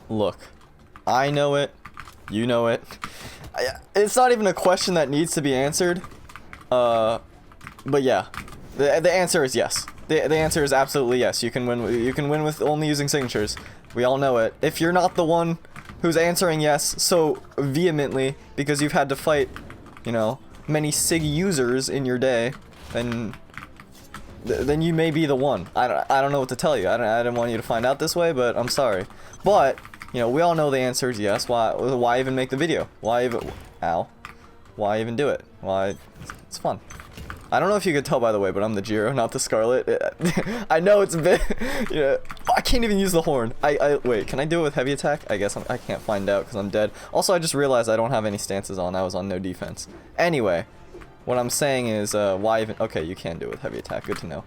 Look, I know it. You know it. It's not even a question that needs to be answered. But yeah, the answer is yes. The answer is absolutely yes. You can win. You can win with only using signatures. We all know it. If you're not the one who's answering yes so vehemently because you've had to fight, you know, many sig users in your day, then you may be the one. I don't know what to tell you. I didn't want you to find out this way, but I'm sorry. But you know, we all know the answer is yes. Why even make the video? Why even do it? Why? It's fun. I don't know if you could tell, by the way, but I'm the Jiro, not the Scarlet. I know it's a bit. Yeah, I can't even use the horn. Wait. Can I do it with heavy attack? I guess I can't find out because I'm dead. Also, I just realized I don't have any stances on. I was on no defense. Anyway, what I'm saying is, why even? Okay, you can do it with heavy attack. Good to know.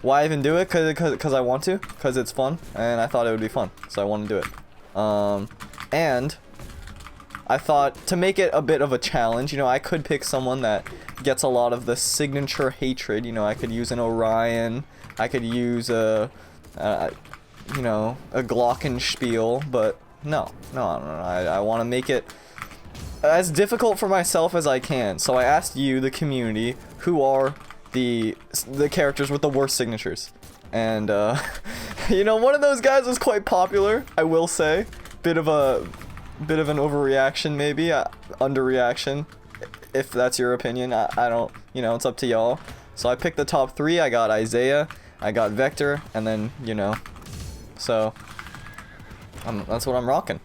Why even do it? Cause I want to. Cause it's fun, and I thought it would be fun, so I want to do it. And I thought to make it a bit of a challenge, you know, I could pick someone that gets a lot of the signature hatred. You know, I could use an Orion, I could use a you know, a Glockenspiel, but no. I want to make it as difficult for myself as I can. So I asked you, the community, who are the characters with the worst signatures. And you know, one of those guys was quite popular, I will say. Bit of an overreaction, maybe, underreaction, if that's your opinion. I don't, you know, it's up to y'all. So I picked the top 3. I got Isaiah, I got Vector, and then, you know, so that's what I'm rocking.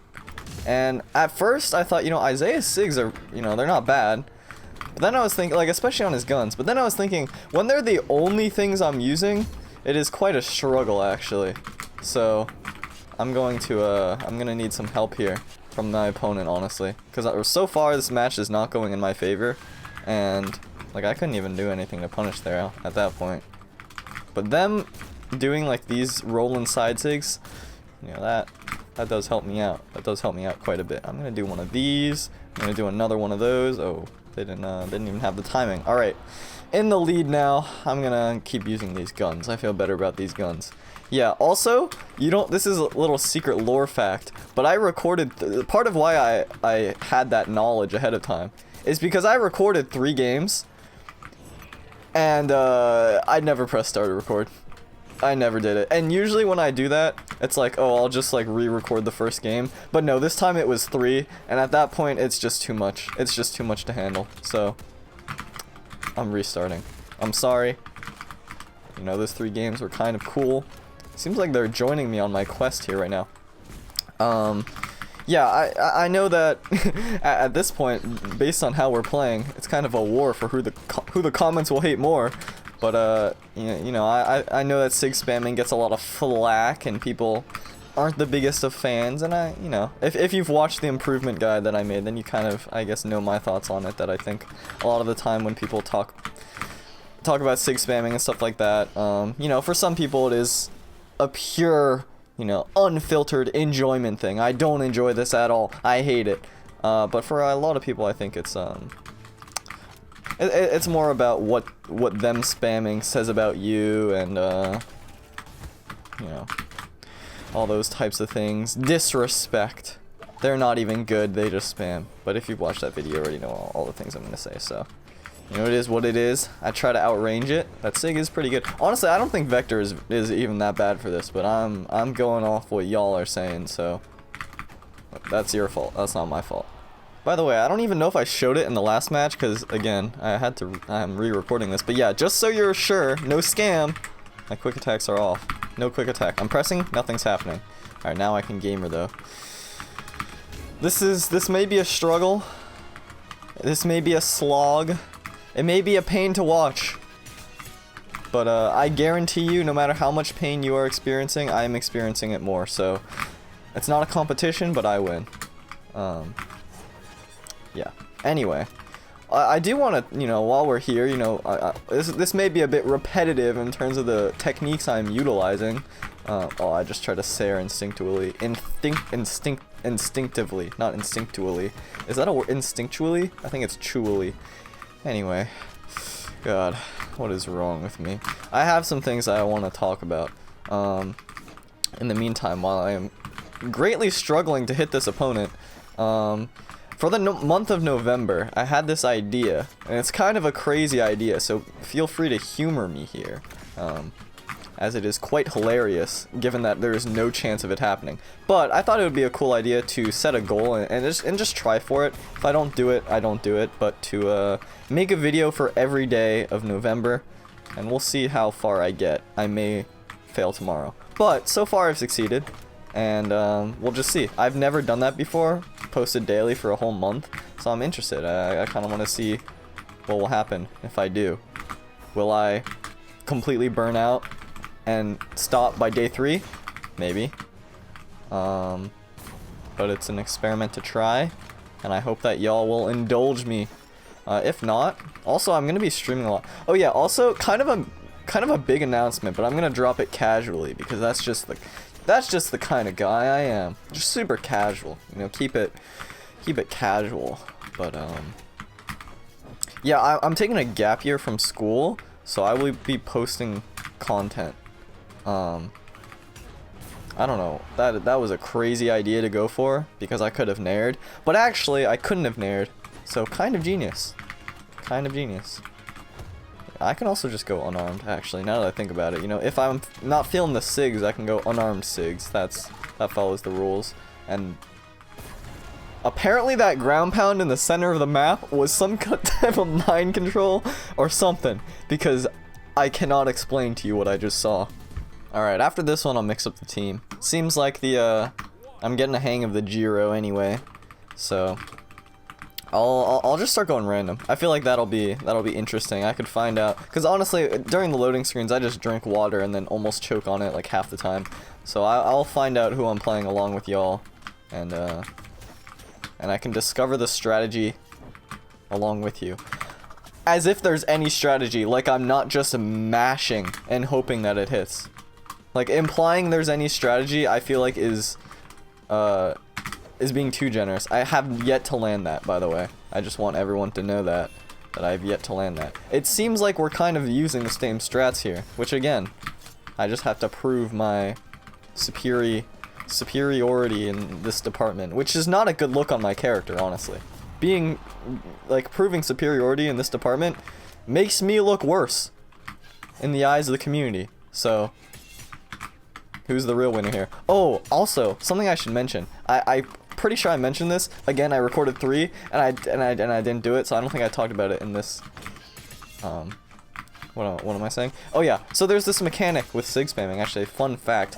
And at first I thought, you know, Isaiah's SIGs are, you know, they're not bad. But then I was thinking, like, especially on his guns, but then I was thinking, when they're the only things I'm using, it is quite a struggle, actually. So I'm gonna need some help here from my opponent, honestly, because so far this match is not going in my favor, and like I couldn't even do anything to punish there at that point. But them doing like these rolling side sigs, you know, that does help me out. That does help me out quite a bit. I'm gonna do one of these. I'm gonna do another one of those. Oh, they didn't even have the timing. All right, in the lead now. I'm gonna keep using these guns. I feel better about these guns. Yeah, also, this is a little secret lore fact, but I recorded, part of why I had that knowledge ahead of time is because I recorded 3 games, and I never pressed start to record. I never did it. And usually when I do that, it's like, oh, I'll just like re-record the first game. But no, this time it was 3, and at that point, it's just too much. It's just too much to handle, so I'm restarting. I'm sorry. You know, those 3 games were kind of cool. Seems like they're joining me on my quest here right now. Yeah, I know that at this point, based on how we're playing, it's kind of a war for who the comments will hate more. But you know, I know that sig spamming gets a lot of flack, and people aren't the biggest of fans. And you know, if you've watched the improvement guide that I made, then you kind of, I guess, know my thoughts on it. That I think a lot of the time when people talk about sig spamming and stuff like that, you know, for some people it is a pure, you know, unfiltered enjoyment thing. I don't enjoy this at all. I hate it. But for a lot of people, I think it's it's more about what them spamming says about you, and you know, all those types of things. Disrespect. They're not even good. They just spam. But if you've watched that video, you already know all the things I'm gonna say. So. You know, it is what it is. I try to outrange it. That sig is pretty good. Honestly, I don't think Vector is even that bad for this, but I'm going off what y'all are saying, so that's your fault. That's not my fault. By the way, I don't even know if I showed it in the last match, because again, I'm re-recording this. But yeah, just so you're sure, no scam. My quick attacks are off. No quick attack. I'm pressing, nothing's happening. All right, now I can gamer though. This may be a struggle. This may be a slog. It may be a pain to watch, but I guarantee you, no matter how much pain you are experiencing, I am experiencing it more. So it's not a competition, but I win. Yeah. Anyway, I do want to, you know, while we're here, you know, this may be a bit repetitive in terms of the techniques I'm utilizing. Oh, I just try to say instinctively, instinctively, not instinctually. Is that a word? Instinctually? I think it's chewily. Anyway, God, what is wrong with me? I have some things that I want to talk about. In the meantime, while I am greatly struggling to hit this opponent. For the month of November, I had this idea, and it's kind of a crazy idea, so feel free to humor me here, as it is quite hilarious, given that there is no chance of it happening. But I thought it would be a cool idea to set a goal and just try for it. If I don't do it, I don't do it, but to make a video for every day of November, and we'll see how far I get. I may fail tomorrow, but so far I've succeeded. And we'll just see. I've never done that before, posted daily for a whole month, so I'm interested. I kind of want to see what will happen if I do. Will I completely burn out and stop by day 3? Maybe. But it's an experiment to try, and I hope that y'all will indulge me. If not, also I'm gonna be streaming a lot. Oh yeah, also kind of a big announcement, but I'm gonna drop it casually because that's just the kind of guy I am. Just super casual, you know, keep it casual. But yeah, I'm taking a gap year from school, so I will be posting content. I don't know, that was a crazy idea to go for because I could have nared, but actually I couldn't have nared, so kind of genius. I can also just go unarmed, actually, now that I think about it. You know, if I'm not feeling the SIGs, I can go unarmed SIGs. That follows the rules. And apparently that ground pound in the center of the map was some type of mind control or something, because I cannot explain to you what I just saw. Alright, after this one, I'll mix up the team. Seems like I'm getting a hang of the Giro anyway, so I'll just start going random. I feel like that'll be interesting. I could find out, because honestly, during the loading screens, I just drink water and then almost choke on it like half the time. So I'll find out who I'm playing along with y'all, and I can discover the strategy along with you. As if there's any strategy, like I'm not just mashing and hoping that it hits. Like implying there's any strategy, I feel like is being too generous. I have yet to land that, by the way. I just want everyone to know that I've yet to land that. It seems like we're kind of using the same strats here, which again, I just have to prove my superiority in this department, which is not a good look on my character, honestly. Proving superiority in this department makes me look worse in the eyes of the community. So, who's the real winner here? Oh, also, something I should mention. I pretty sure I mentioned this. Again, I recorded 3 and I didn't do it, so I don't think I talked about it in this. What am I saying? Oh yeah, so there's this mechanic with SIG spamming. Actually, fun fact.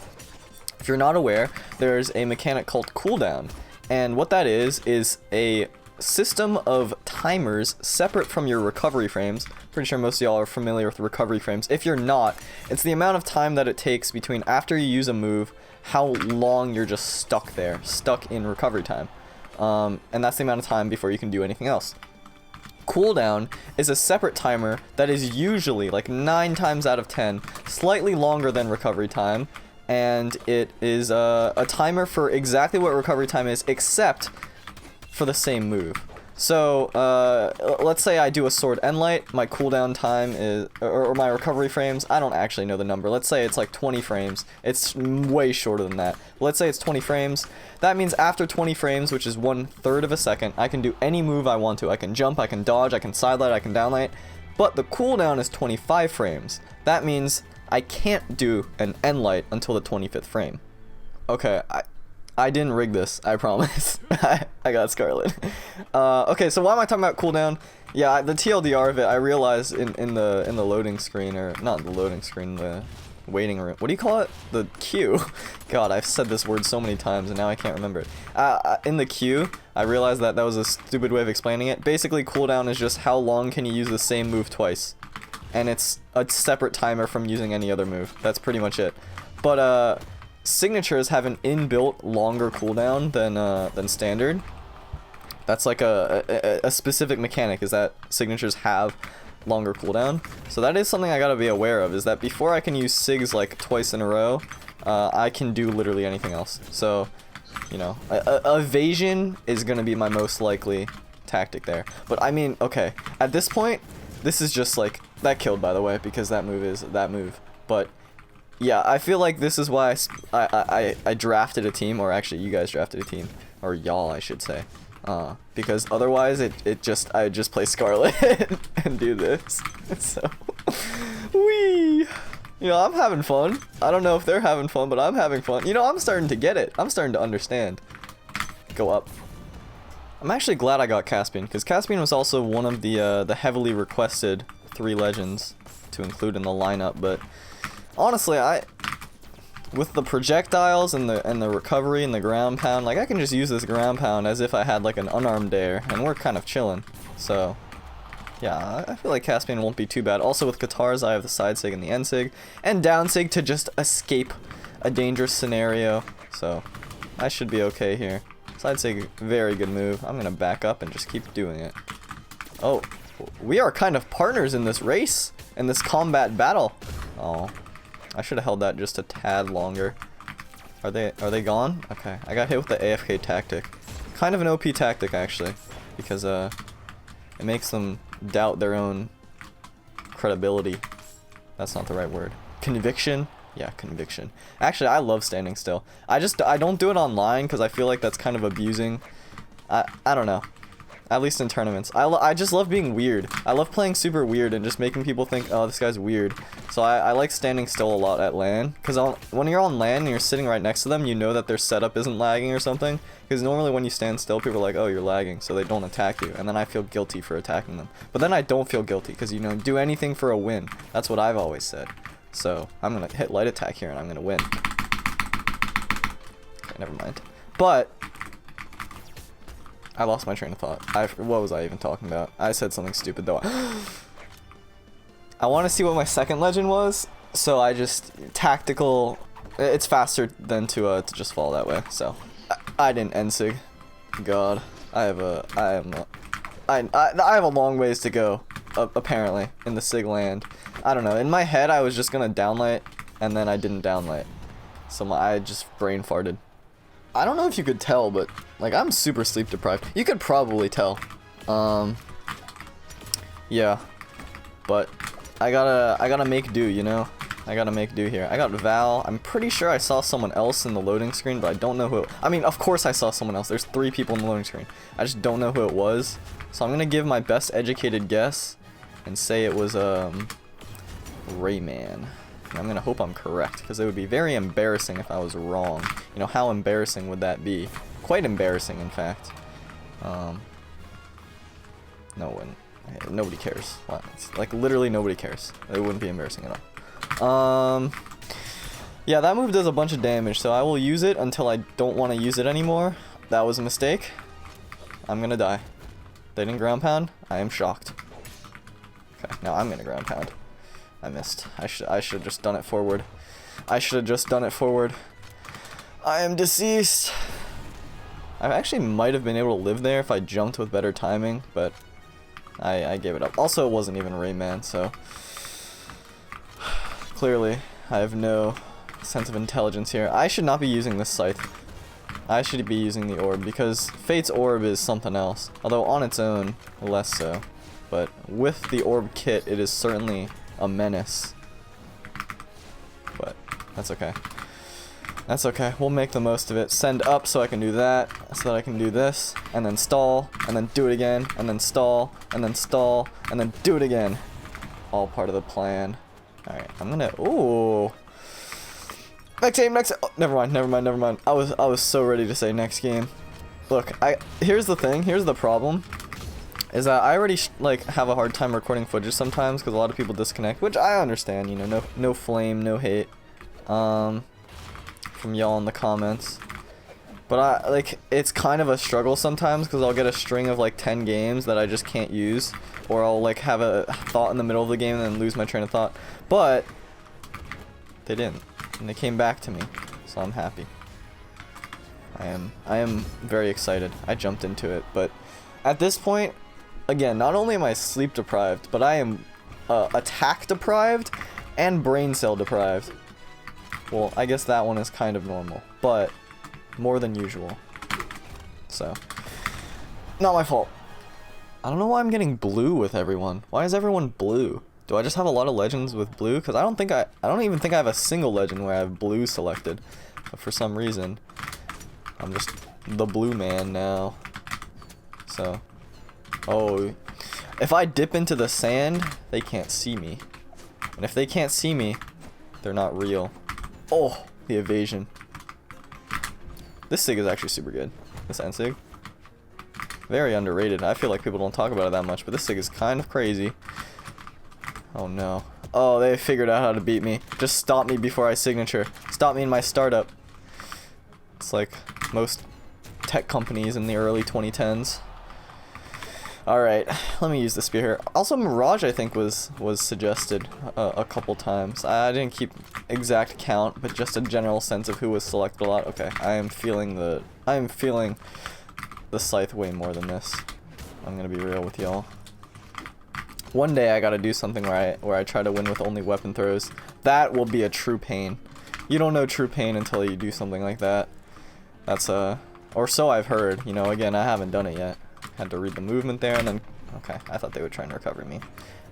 If you're not aware, there's a mechanic called cooldown, and what that is a system of timers separate from your recovery frames. Pretty sure most of y'all are familiar with recovery frames. If you're not, it's the amount of time that it takes between after you use a move, how long you're just stuck in recovery time. And that's the amount of time before you can do anything else. Cooldown is a separate timer that is usually, like 9 times out of 10, slightly longer than recovery time, and it is a timer for exactly what recovery time is, except for the same move. So, let's say I do a sword end light, my cooldown time is, or my recovery frames, I don't actually know the number. Let's say it's like 20 frames. It's way shorter than that. Let's say it's 20 frames. That means after 20 frames, which is 1/3 of a second, I can do any move I want to. I can jump, I can dodge, I can sidelight, I can downlight. But the cooldown is 25 frames. That means I can't do an end light until the 25th frame. Okay, I didn't rig this, I promise. I got Scarlet. Okay, so why am I talking about cooldown? Yeah, the TLDR of it, I realized in the loading screen, or not the loading screen, the waiting room. What do you call it? The queue. God, I've said this word so many times and now I can't remember it. In the queue, I realized that was a stupid way of explaining it. Basically, cooldown is just how long can you use the same move twice. And it's a separate timer from using any other move. That's pretty much it. But, signatures have an inbuilt longer cooldown than standard. That's like a specific mechanic, is that signatures have longer cooldown. So that is something I gotta be aware of, is that before I can use SIGs like twice in a row, I can do literally anything else. So, you know, evasion is gonna be my most likely tactic there. But I mean, okay, at this point, this is just like, that killed by the way, because that move is that move. But yeah, I feel like this is why I drafted a team, or actually you guys drafted a team, or y'all I should say, because otherwise I just play Scarlet and do this. So, wee. You know, I'm having fun. I don't know if they're having fun, but I'm having fun. You know, I'm starting to get it. I'm starting to understand. Go up. I'm actually glad I got Caspian, because Caspian was also one of the heavily requested 3 legends to include in the lineup, but honestly, with the projectiles and the recovery and the ground pound, like I can just use this ground pound as if I had like an unarmed air, and we're kind of chilling. So yeah, I feel like Caspian won't be too bad. Also with Katars, I have the side sig and the end sig, and down sig to just escape a dangerous scenario. So I should be okay here. Side sig, very good move. I'm gonna back up and just keep doing it. Oh, we are kind of partners in this race, in this combat battle. Oh, I should have held that just a tad longer. Are they gone? Okay, I got hit with the AFK tactic. Kind of an OP tactic actually, because it makes them doubt their own credibility. That's not the right word. Conviction? Yeah, conviction. Actually, I love standing still. I don't do it online because I feel like that's kind of abusing. I don't know. At least in tournaments. I just love being weird. I love playing super weird and just making people think, oh, this guy's weird. So I like standing still a lot at LAN. Because when you're on LAN and you're sitting right next to them, you know that their setup isn't lagging or something. Because normally when you stand still, people are like, oh, you're lagging, so they don't attack you. And then I feel guilty for attacking them. But then I don't feel guilty because, you know, do anything for a win. That's what I've always said. So I'm going to hit light attack here and I'm going to win. Okay, never mind. But I lost my train of thought. What was I even talking about? I said something stupid though. I want to see what my second legend was, so I just tactical. It's faster than to just fall that way. So I didn't end sig. God, I have a long ways to go. Apparently in the sig land. I don't know. In my head, I was just gonna downlight, and then I didn't downlight, so I just brain farted. I don't know if you could tell, but like I'm super sleep deprived. You could probably tell. Yeah. But I gotta make do, you know? I gotta make do here. I got Val. I'm pretty sure I saw someone else in the loading screen, but I don't know who I mean, of course I saw someone else. There's 3 people in the loading screen. I just don't know who it was. So I'm gonna give my best educated guess and say it was Rayman. I'm gonna hope I'm correct, because it would be very embarrassing if I was wrong. You know, how embarrassing would that be? Quite embarrassing, in fact. No one, nobody cares. What? It's like literally nobody cares. It wouldn't be embarrassing at all. Yeah, that move does a bunch of damage, so I will use it until I don't want to use it anymore. That was a mistake. I'm gonna die. They didn't ground pound. I am shocked. Okay, now I'm gonna ground pound. I missed. I should have just done it forward. I should have just done it forward. I am deceased. I actually might have been able to live there if I jumped with better timing, but I gave it up. Also, it wasn't even Rayman, so clearly I have no sense of intelligence here. I should not be using this scythe. I should be using the orb, because Fate's orb is something else. Although on its own, less so. But with the orb kit, it is certainly a menace. But that's okay. That's okay. We'll make the most of it. Send up so I can do that, so that I can do this, and then stall, and then do it again, and then stall, and then stall, and then do it again. All part of the plan. Alright, I'm gonna... Ooh. Next game, next... Oh, never mind. I was so ready to say next game. Look, here's the thing, here's the problem. Is that I already like have a hard time recording footage sometimes because a lot of people disconnect, which I understand, you know, no flame, no hate from y'all in the comments. But it's kind of a struggle sometimes because I'll get a string of like 10 games that I just can't use, or I'll like have a thought in the middle of the game and then lose my train of thought. But they didn't, and they came back to me, so I'm happy. I am very excited. I jumped into it, but at this point, again, not only am I sleep deprived, but I am attack deprived and brain cell deprived. Well, I guess that one is kind of normal, but more than usual. So, not my fault. I don't know why I'm getting blue with everyone. Why is everyone blue? Do I just have a lot of legends with blue? Because I don't even think I have a single legend where I have blue selected. But for some reason, I'm just the blue man now. So, oh, if I dip into the sand, they can't see me. And if they can't see me, they're not real. Oh, the evasion. This sig is actually super good. This end sig. Very underrated. I feel like people don't talk about it that much, but this sig is kind of crazy. Oh no. Oh, they figured out how to beat me. Just stop me before I signature. Stop me in my startup. It's like most tech companies in the early 2010s. Alright, let me use the spear here. Also, Mirage, I think, was suggested a couple times. I didn't keep exact count, but just a general sense of who was selected a lot. Okay, I am feeling the scythe way more than this. I'm gonna be real with y'all. One day I gotta do something where I try to win with only weapon throws. That will be a true pain. You don't know true pain until you do something like that. That's or so I've heard. You know, again, I haven't done it yet. Had to read the movement there, and then okay, I thought they would try and recover me,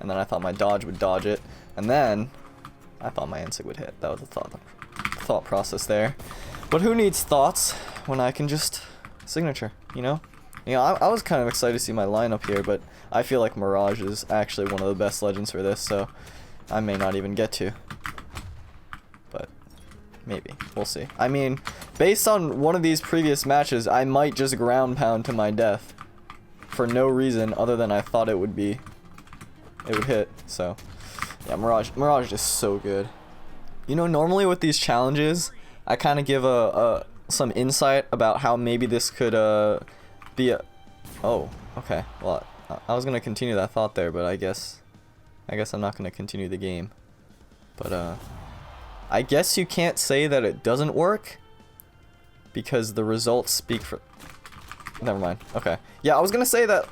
and then I thought my dodge would dodge it, and then I thought my insig would hit. That was the thought process there. But who needs thoughts when I can just signature? You know. You know, I was kind of excited to see my lineup here, but I feel like Mirage is actually one of the best legends for this, so I may not even get to. But maybe. We'll see. I mean, based on one of these previous matches, I might just ground pound to my death for no reason other than I thought it would hit. So, yeah, Mirage is so good. You know, normally with these challenges, I kind of give some insight about how maybe this could be a... Oh, okay. Well, I was gonna continue that thought there, but I guess I'm not gonna continue the game. But I guess you can't say that it doesn't work because the results speak for... Never mind. Okay. Yeah, I was gonna say that...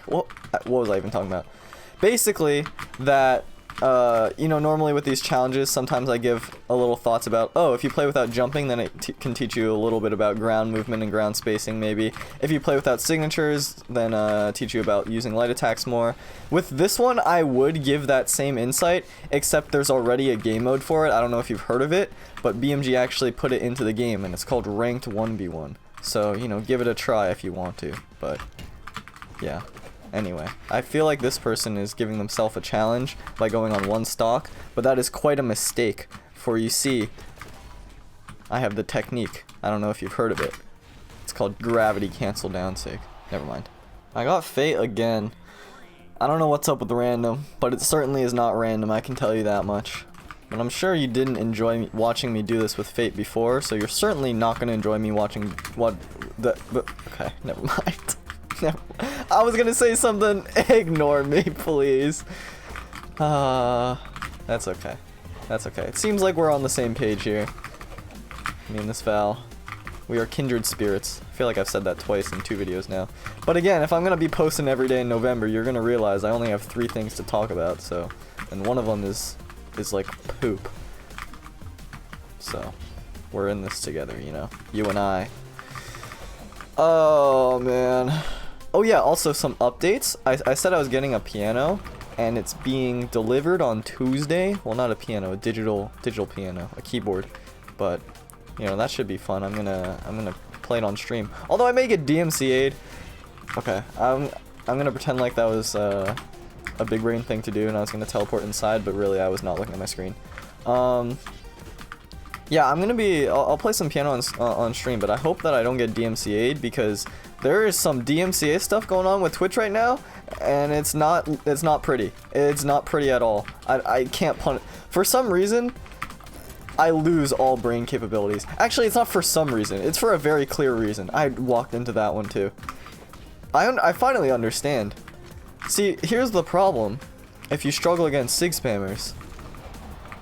what was I even talking about? Basically, that... you know, normally with these challenges, sometimes I give a little thoughts about, oh, if you play without jumping, then it can teach you a little bit about ground movement and ground spacing, maybe. If you play without signatures, then teach you about using light attacks more. With this one, I would give that same insight, except there's already a game mode for it. I don't know if you've heard of it, but BMG actually put it into the game, and it's called Ranked 1v1. So, you know, give it a try if you want to, but yeah. Anyway, I feel like this person is giving themselves a challenge by going on one stock, but that is quite a mistake, for you see, I have the technique. I don't know if you've heard of it. It's called gravity cancel down sig. Never mind. I got Fate again. I don't know what's up with the random, but it certainly is not random, I can tell you that much. But I'm sure you didn't enjoy watching me do this with Fate before, so you're certainly not going to enjoy me watching okay, never mind. I was gonna say something. Ignore me, please. That's okay. That's okay. It seems like we're on the same page here. Me and this Val. We are kindred spirits. I feel like I've said that twice in 2 videos now. But again, if I'm gonna be posting every day in November, you're gonna realize I only have 3 things to talk about. So, and one of them is like poop. So, we're in this together, you know. You and I. Oh man. Oh yeah, also some updates. I said I was getting a piano, and it's being delivered on Tuesday. Well, not a piano, a digital piano, a keyboard. But you know, that should be fun. I'm gonna play it on stream. Although I may get DMCA'd. Okay, I'm gonna pretend like that was a big brain thing to do, and I was gonna teleport inside, but really I was not looking at my screen. Yeah, I'll play some piano on stream, but I hope that I don't get DMCA'd because there is some DMCA stuff going on with Twitch right now, and it's not pretty. It's not pretty at all. I can't punish. For some reason, I lose all brain capabilities. Actually, it's not for some reason. It's for a very clear reason. I walked into that one too. I finally understand. See, here's the problem. If you struggle against sig spammers,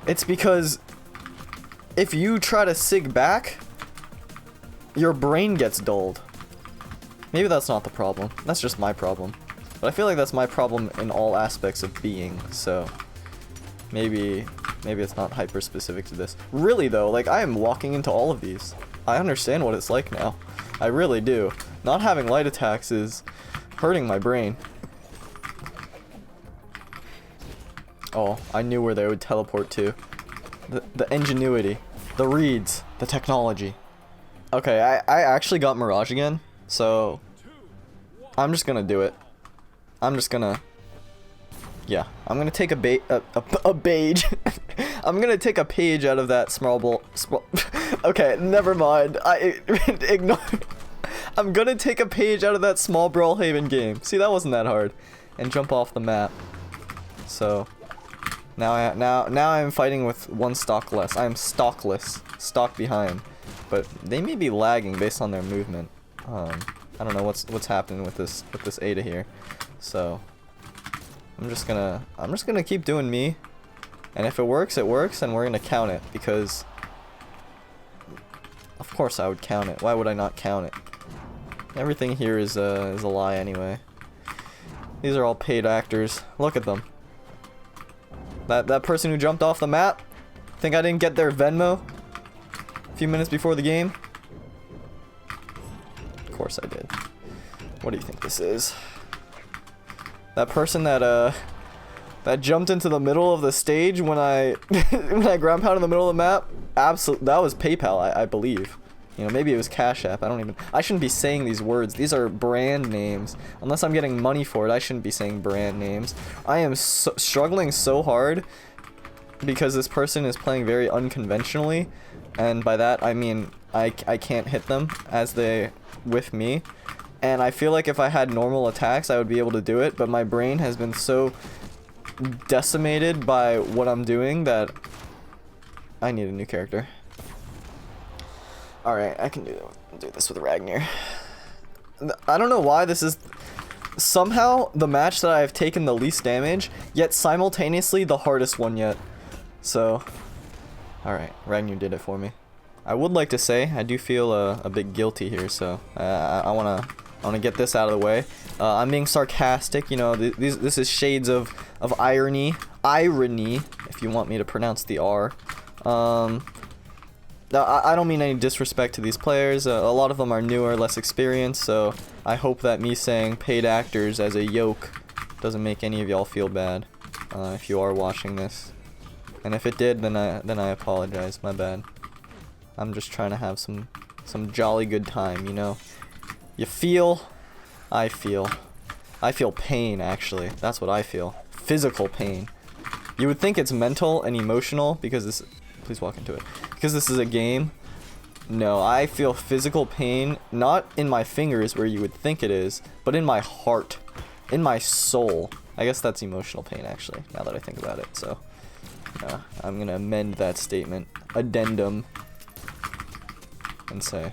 it's because if you try to sig back, your brain gets dulled. Maybe that's not the problem. That's just my problem. But I feel like that's my problem in all aspects of being, so maybe it's not hyper specific to this. Really though, like I am walking into all of these. I understand what it's like now. I really do. Not having light attacks is hurting my brain. Oh, I knew where they would teleport to. The ingenuity, the reads, the technology. Okay, I actually got Mirage again, so I'm just gonna do it. I'm just gonna, yeah, I'm gonna take a page. I'm gonna take a page out of that okay, never mind. I ignore. I'm gonna take a page out of that small Brawlhaven game. See, that wasn't that hard, and jump off the map. So now I'm fighting with one stock less. I am stockless, stock behind, but they may be lagging based on their movement. I don't know what's happening with this Ada here. So I'm just gonna keep doing me, and if it works, it works, and we're gonna count it, because of course I would count it. Why would I not count it? Everything here is a lie anyway. These are all paid actors. Look at them. That person who jumped off the map. Think I didn't get their Venmo a few minutes before the game? Of course I did. What do you think this is? That person that jumped into the middle of the stage when I when I ground pounded in the middle of the map. Absolutely, that was PayPal, I believe. You know, maybe it was Cash App. I shouldn't be saying these words. These are brand names. Unless I'm getting money for it, I shouldn't be saying brand names. I am struggling so hard because this person is playing very unconventionally, and by that I mean I can't hit them as they with me. And I feel like if I had normal attacks, I would be able to do it, but my brain has been so decimated by what I'm doing that I need a new character. Alright, I can do this with Ragnar. I don't know why this is somehow the match that I've taken the least damage, yet simultaneously the hardest one yet. So, alright, Ragnar did it for me. I would like to say I do feel a bit guilty here, so I wanna get this out of the way. I'm being sarcastic, you know. This is shades of irony, if you want me to pronounce the R. I don't mean any disrespect to these players. A lot of them are newer, less experienced, so I hope that me saying paid actors as a yoke doesn't make any of y'all feel bad if you are watching this. And if it did, then I apologize. My bad. I'm just trying to have some jolly good time, you know. You feel, I feel. I feel pain, actually. That's what I feel. Physical pain. You would think it's mental and emotional because this. Please walk into it. Because this is a game. No, I feel physical pain, not in my fingers where you would think it is, but in my heart, in my soul. I guess that's emotional pain, actually, now that I think about it. So, I'm gonna amend that statement, addendum, and say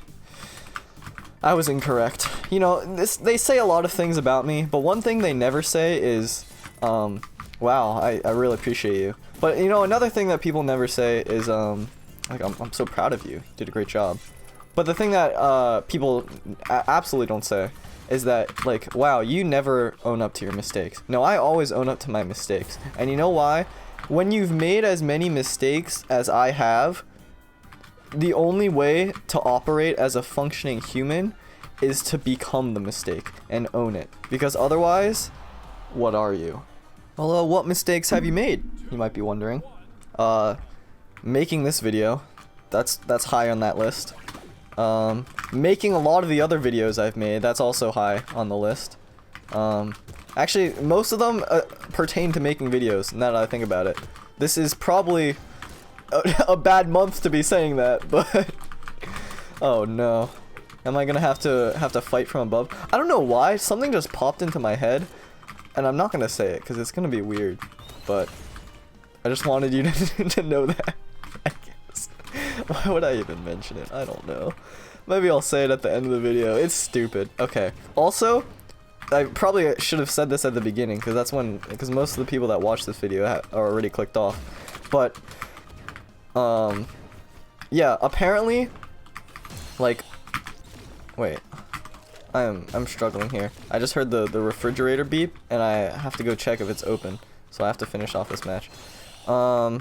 I was incorrect. You know, they say a lot of things about me, but one thing they never say is, wow, I really appreciate you. But, you know, another thing that people never say is, like, I'm so proud of you. You did a great job. But the thing that, people absolutely don't say is that, like, wow, you never own up to your mistakes. No, I always own up to my mistakes. And you know why? When you've made as many mistakes as I have, the only way to operate as a functioning human is to become the mistake and own it. Because otherwise, what are you? Well, what mistakes have you made? You might be wondering. Making this video, that's high on that list. Making a lot of the other videos I've made, that's also high on the list. Actually, most of them pertain to making videos, now that I think about it. This is probably a bad month to be saying that, but oh no. Am I gonna have to fight from above? I don't know why, something just popped into my head. And I'm not gonna say it because it's gonna be weird, but I just wanted you to know that. I guess. Why would I even mention it? I don't know. Maybe I'll say it at the end of the video. It's stupid. Okay. Also, I probably should have said this at the beginning because most of the people that watch this video are already clicked off. But yeah. Apparently, like, wait. I'm struggling here. I just heard the refrigerator beep, and I have to go check if it's open. So I have to finish off this match. I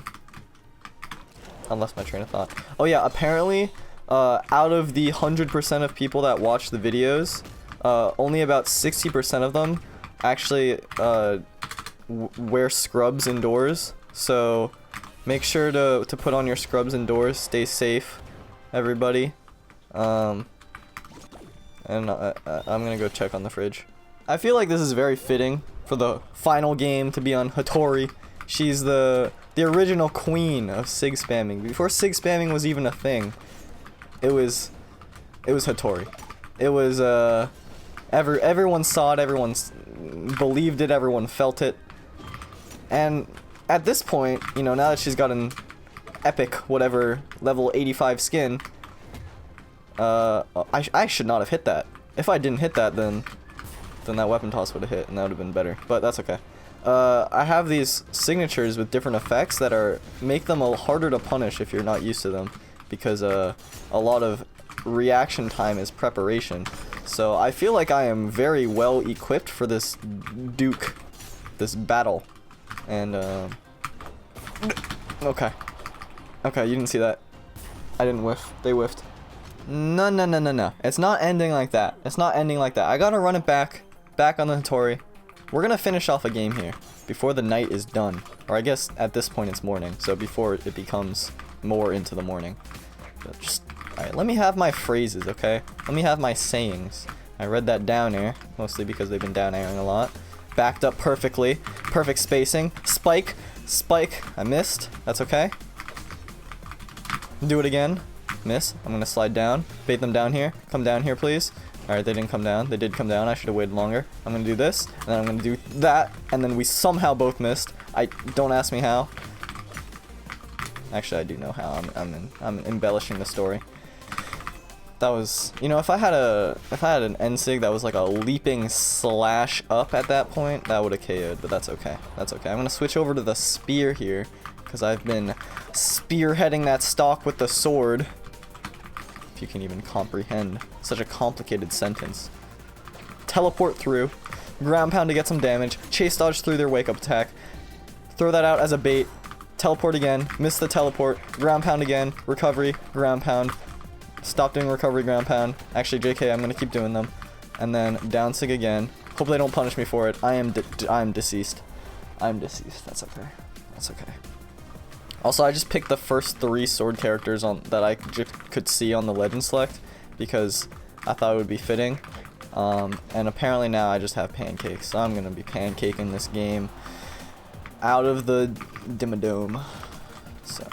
lost my train of thought. Oh yeah, apparently, out of the 100% of people that watch the videos, only about 60% of them actually wear scrubs indoors. So make sure to put on your scrubs indoors. Stay safe, everybody. And I'm gonna go check on the fridge. I feel like this is very fitting for the final game to be on Hattori. She's the original queen of sig spamming. Before sig spamming was even a thing, it was Hattori. It was everyone saw it, everyone believed it, everyone felt it. And at this point, you know, now that she's got an epic whatever level 85 skin, I should not have hit that. If I didn't hit that, then that weapon toss would have hit, and that would have been better. But that's okay. I have these signatures with different effects that make them a little harder to punish if you're not used to them, because a lot of reaction time is preparation. So I feel like I am very well equipped for this this battle. And okay, you didn't see that. I didn't whiff. They whiffed. No. It's not ending like that. It's not ending like that. I gotta run it back on the Hattori. We're gonna finish off a game here before the night is done. Or I guess at this point it's morning, so before it becomes more into the morning. But just, alright, let me have my phrases, okay? Let me have my sayings. I read that down air, mostly because they've been down airing a lot. Backed up perfectly. Perfect spacing. Spike. I missed. That's okay. Do it again. Miss. I'm gonna slide down. Bait them down here. Come down here, please. Alright, they didn't come down. They did come down. I should have waited longer. I'm gonna do this, and then I'm gonna do that, and then we somehow both missed. Don't ask me how. Actually, I do know how. I'm embellishing the story. That was, you know, if I had an end sig that was like a leaping slash up at that point, that would have KO'd, but that's okay. That's okay. I'm gonna switch over to the spear here, because I've been spearheading that stock with the sword. If you can even comprehend such a complicated sentence. Teleport through, ground pound to get some damage, chase dodge through their wake up attack, throw that out as a bait, teleport again, miss the teleport, ground pound again, recovery, ground pound, stop doing recovery, ground pound. Actually, JK, I'm gonna keep doing them, and then down sig again. Hope they don't punish me for it. I'm deceased. I'm deceased. That's okay. That's okay. Also, I just picked the first 3 sword characters that I could see on the legend select because I thought it would be fitting. And apparently now I just have pancakes, so I'm gonna be pancaking this game out of the Dimmadome. So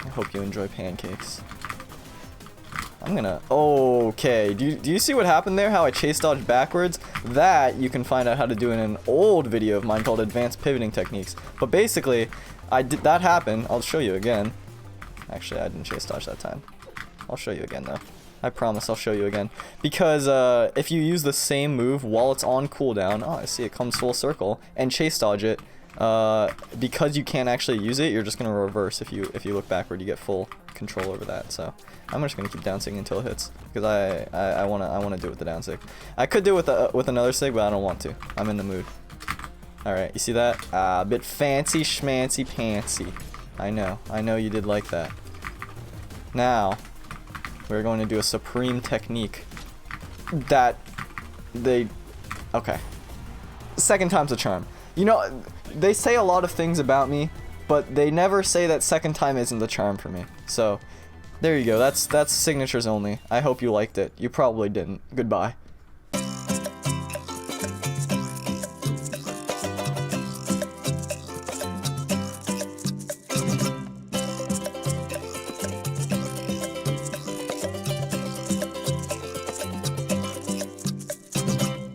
I hope you enjoy pancakes. I'm gonna. Okay, do you see what happened there? How I chase dodged backwards? That you can find out how to do in an old video of mine called Advanced Pivoting Techniques. But basically, that happened. I'll show you again. Actually, I didn't chase dodge that time. I'll show you again though. I promise I'll show you again. Because if you use the same move while it's on cooldown, oh, I see it comes full circle, and chase dodge it, because you can't actually use it, you're just gonna reverse. If you look backward, you get full control over that. So I'm just gonna keep down sigging until it hits, because I wanna do it with the down sig. I could do it with another sig, but I don't want to. I'm in the mood. All right, you see that? A bit fancy schmancy pantsy. I know you did like that. Now we're going to do a supreme technique that okay. Second time's a charm. You know, they say a lot of things about me, but they never say that second time isn't the charm for me. So there you go. That's signatures only. I hope you liked it. You probably didn't. Goodbye.